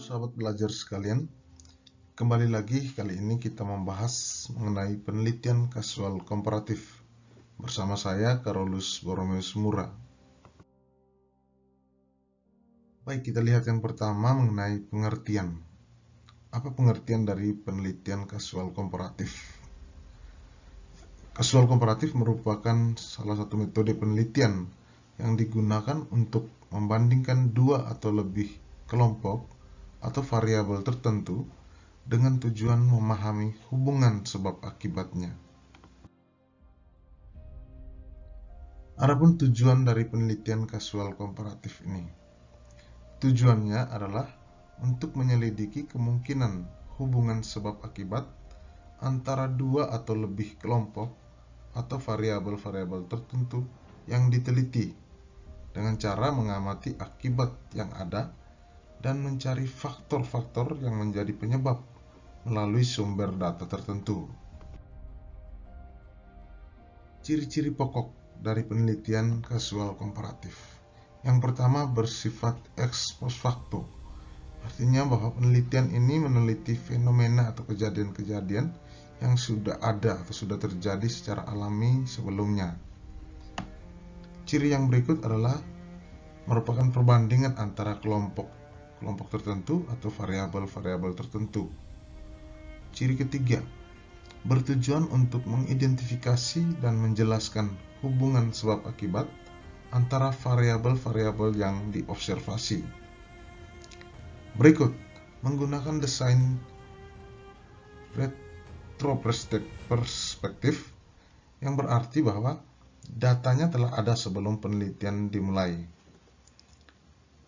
sahabat belajar sekalian, kembali lagi kali ini kita membahas mengenai penelitian kasual komparatif bersama saya Carolus Borromeus Mura. Baik, kita lihat yang pertama mengenai pengertian. Apa pengertian dari penelitian kasual komparatif? Kasual komparatif merupakan salah satu metode penelitian yang digunakan untuk membandingkan dua atau lebih kelompok atau variabel tertentu dengan tujuan memahami hubungan sebab akibatnya. Adapun tujuan dari penelitian kasual komparatif ini, tujuannya adalah untuk menyelidiki kemungkinan hubungan sebab akibat antara dua atau lebih kelompok atau variabel-variabel tertentu yang diteliti dengan cara mengamati akibat yang ada dan mencari faktor-faktor yang menjadi penyebab melalui sumber data tertentu. Ciri-ciri pokok dari penelitian kasual komparatif. Yang pertama bersifat ex post facto. Artinya bahwa penelitian ini meneliti fenomena atau kejadian-kejadian yang sudah ada atau sudah terjadi secara alami sebelumnya. Ciri yang berikut adalah merupakan perbandingan antara kelompok tertentu atau variabel-variabel tertentu. Ciri ketiga, bertujuan untuk mengidentifikasi dan menjelaskan hubungan sebab akibat antara variabel-variabel yang diobservasi. Berikut, menggunakan desain retroperspektif yang berarti bahwa datanya telah ada sebelum penelitian dimulai.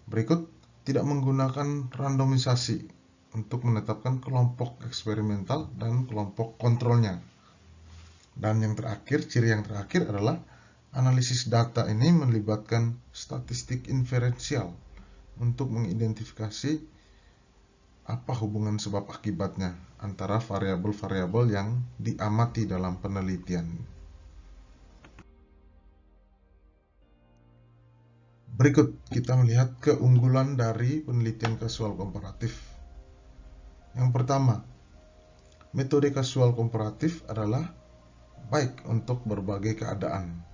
Berikut, tidak menggunakan randomisasi untuk menetapkan kelompok eksperimental dan kelompok kontrolnya. Dan yang terakhir, ciri yang terakhir adalah analisis data ini melibatkan statistik inferensial untuk mengidentifikasi apa hubungan sebab akibatnya antara variabel-variabel yang diamati dalam penelitian. Berikut kita melihat keunggulan dari penelitian kasual komparatif. Yang pertama, metode kasual komparatif adalah baik untuk berbagai keadaan.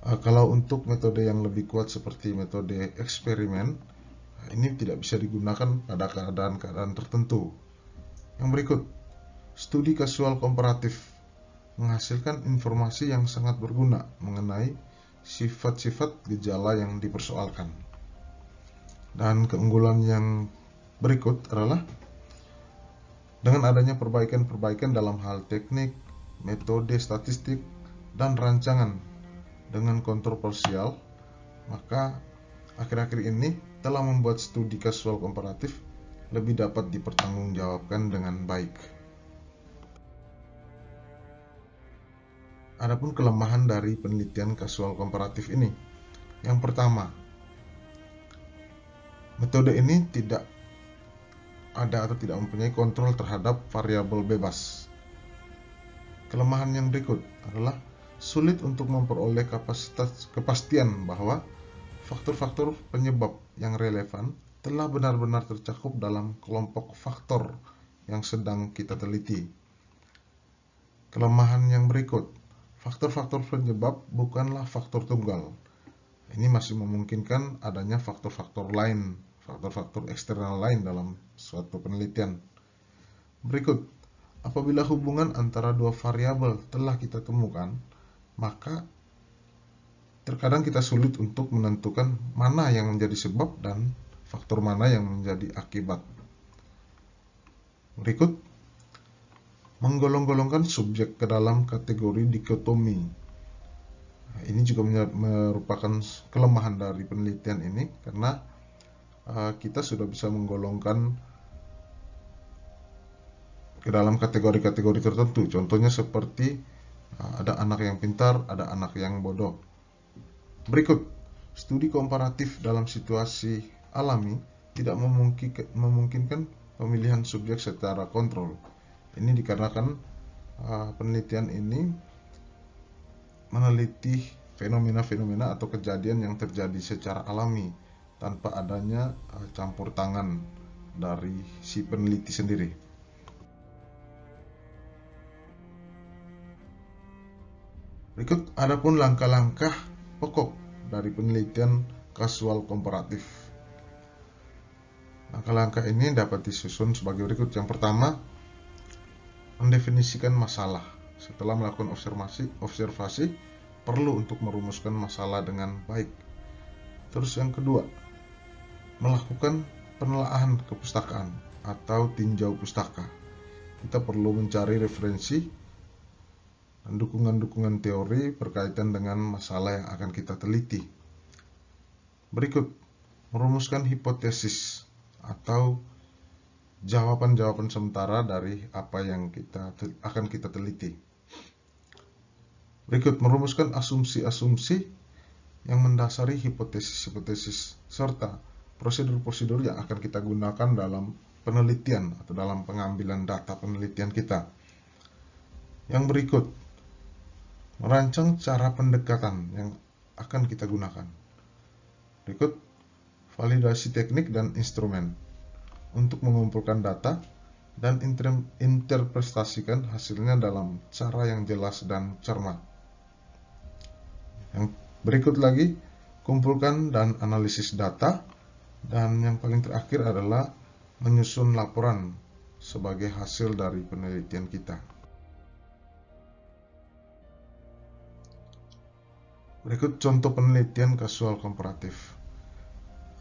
Kalau untuk metode yang lebih kuat seperti metode eksperimen, ini tidak bisa digunakan pada keadaan-keadaan tertentu. Yang berikut, studi kasual komparatif menghasilkan informasi yang sangat berguna mengenai sifat-sifat gejala yang dipersoalkan. Dan keunggulan yang berikut adalah dengan adanya perbaikan-perbaikan dalam hal teknik, metode statistik, dan rancangan dengan kontroversial, maka akhir-akhir ini telah membuat studi kasual komparatif lebih dapat dipertanggungjawabkan dengan baik. Adapun kelemahan dari penelitian kasual komparatif ini. Yang pertama, metode ini tidak ada atau tidak mempunyai kontrol terhadap variabel bebas. Kelemahan yang berikut adalah sulit untuk memperoleh kepastian bahwa faktor-faktor penyebab yang relevan telah benar-benar tercakup dalam kelompok faktor yang sedang kita teliti. Kelemahan yang berikut, faktor-faktor penyebab bukanlah faktor tunggal. Ini masih memungkinkan adanya faktor-faktor lain, faktor-faktor eksternal lain dalam suatu penelitian. Berikut, apabila hubungan antara dua variabel telah kita temukan, maka terkadang kita sulit untuk menentukan mana yang menjadi sebab dan faktor mana yang menjadi akibat. Berikut, menggolong-golongkan subjek ke dalam kategori dikotomi. Ini juga merupakan kelemahan dari penelitian ini karena kita sudah bisa menggolongkan ke dalam kategori-kategori tertentu. Contohnya seperti ada anak yang pintar, ada anak yang bodoh. Berikut, studi komparatif dalam situasi alami tidak memungkinkan pemilihan subjek secara kontrol. Ini dikarenakan penelitian ini meneliti fenomena-fenomena atau kejadian yang terjadi secara alami tanpa adanya campur tangan dari si peneliti sendiri. Berikut adapun langkah-langkah pokok dari penelitian kasual komparatif. Langkah-langkah ini dapat disusun sebagai berikut. Yang pertama, mendefinisikan masalah. Setelah melakukan observasi perlu untuk merumuskan masalah dengan baik. Terus yang kedua, melakukan penelaahan kepustakaan atau tinjau pustaka. Kita perlu mencari referensi dan dukungan-dukungan teori berkaitan dengan masalah yang akan kita teliti. Berikut, merumuskan hipotesis atau jawaban-jawaban sementara dari apa yang akan kita teliti. Berikut, merumuskan asumsi-asumsi yang mendasari hipotesis-hipotesis serta prosedur-prosedur yang akan kita gunakan dalam penelitian atau dalam pengambilan data penelitian kita. Yang berikut, merancang cara pendekatan yang akan kita gunakan. Berikut, validasi teknik dan instrumen untuk mengumpulkan data dan interpretasikan hasilnya dalam cara yang jelas dan cermat. Yang berikut lagi, kumpulkan dan analisis data, dan yang paling terakhir adalah menyusun laporan sebagai hasil dari penelitian kita. Berikut contoh penelitian kasual komparatif.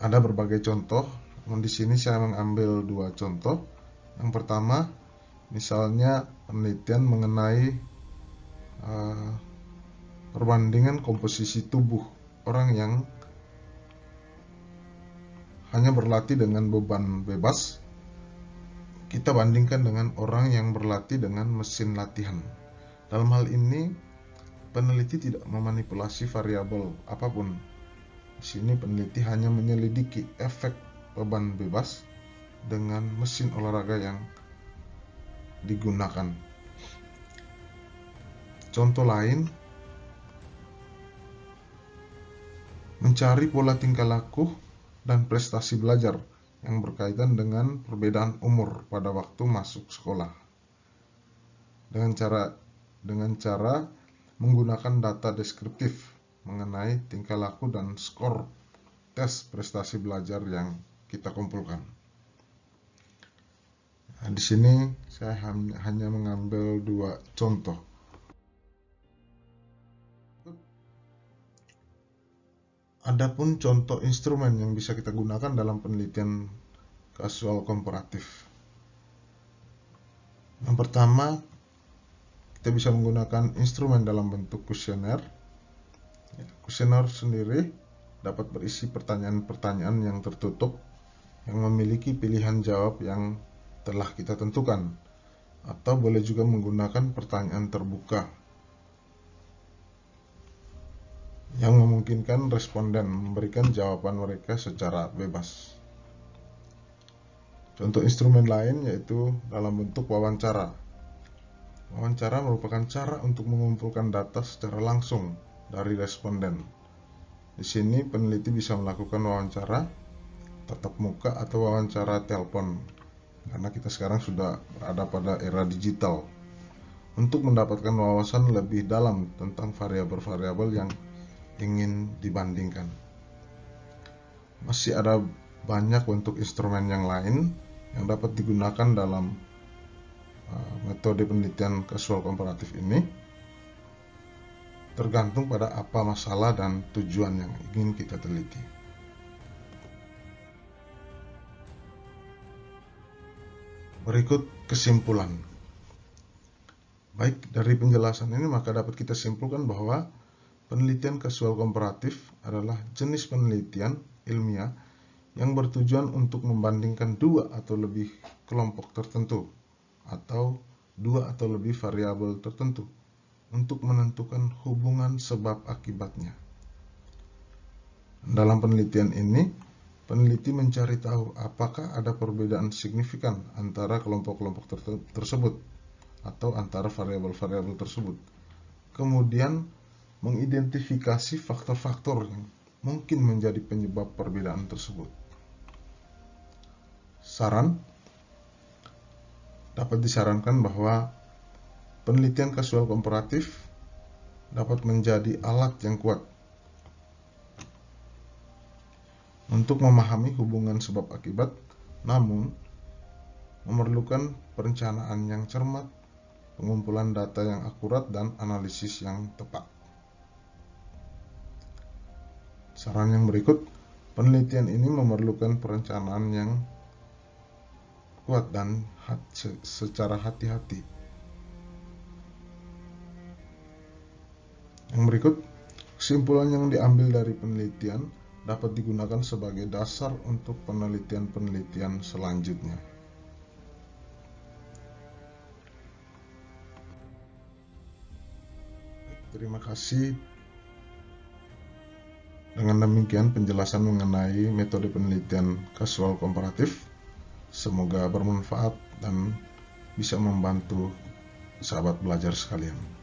Ada berbagai contoh, namun di sini saya mengambil 2 contoh. Yang pertama, misalnya penelitian mengenai perbandingan komposisi tubuh orang yang hanya berlatih dengan beban bebas, kita bandingkan dengan orang yang berlatih dengan mesin latihan. Dalam hal ini, peneliti tidak memanipulasi variabel apapun. Di sini peneliti hanya menyelidiki efek beban bebas dengan mesin olahraga yang digunakan. Contoh lain, mencari pola tingkah laku dan prestasi belajar yang berkaitan dengan perbedaan umur pada waktu masuk sekolah. Dengan cara menggunakan data deskriptif mengenai tingkah laku dan skor tes prestasi belajar yang kita kumpulkan. Nah, di sini saya hanya mengambil 2 contoh. Adapun contoh instrumen yang bisa kita gunakan dalam penelitian kasual komparatif. Yang pertama, kita bisa menggunakan instrumen dalam bentuk kuesioner. Kuesioner sendiri dapat berisi pertanyaan-pertanyaan yang tertutup yang memiliki pilihan jawab yang telah kita tentukan, atau boleh juga menggunakan pertanyaan terbuka yang memungkinkan responden memberikan jawaban mereka secara bebas. Contoh instrumen lain yaitu dalam bentuk wawancara. Wawancara merupakan cara untuk mengumpulkan data secara langsung dari responden. Di sini peneliti bisa melakukan wawancara tatap muka atau wawancara telepon, karena kita sekarang sudah berada pada era digital, untuk mendapatkan wawasan lebih dalam tentang variabel-variabel yang ingin dibandingkan. Masih ada banyak bentuk instrumen yang lain yang dapat digunakan dalam metode penelitian kasual komparatif ini, tergantung pada apa masalah dan tujuan yang ingin kita teliti. Berikut kesimpulan. Baik, dari penjelasan ini maka dapat kita simpulkan bahwa penelitian kasual komparatif adalah jenis penelitian ilmiah yang bertujuan untuk membandingkan 2 atau lebih kelompok tertentu atau 2 atau lebih variabel tertentu untuk menentukan hubungan sebab akibatnya. Dalam penelitian ini, peneliti mencari tahu apakah ada perbedaan signifikan antara kelompok-kelompok tersebut atau antara variabel-variabel tersebut. Kemudian mengidentifikasi faktor-faktor yang mungkin menjadi penyebab perbedaan tersebut. dapat disarankan bahwa penelitian kasual komparatif dapat menjadi alat yang kuat untuk memahami hubungan sebab akibat, namun memerlukan perencanaan yang cermat, pengumpulan data yang akurat, dan analisis yang tepat. Saran yang berikut, penelitian ini memerlukan perencanaan yang kuat dan secara hati-hati. Yang berikut, kesimpulan yang diambil dari penelitian dapat digunakan sebagai dasar untuk penelitian-penelitian selanjutnya. Terima kasih. Dengan demikian penjelasan mengenai metode penelitian kasual komparatif. Semoga bermanfaat dan bisa membantu sahabat belajar sekalian.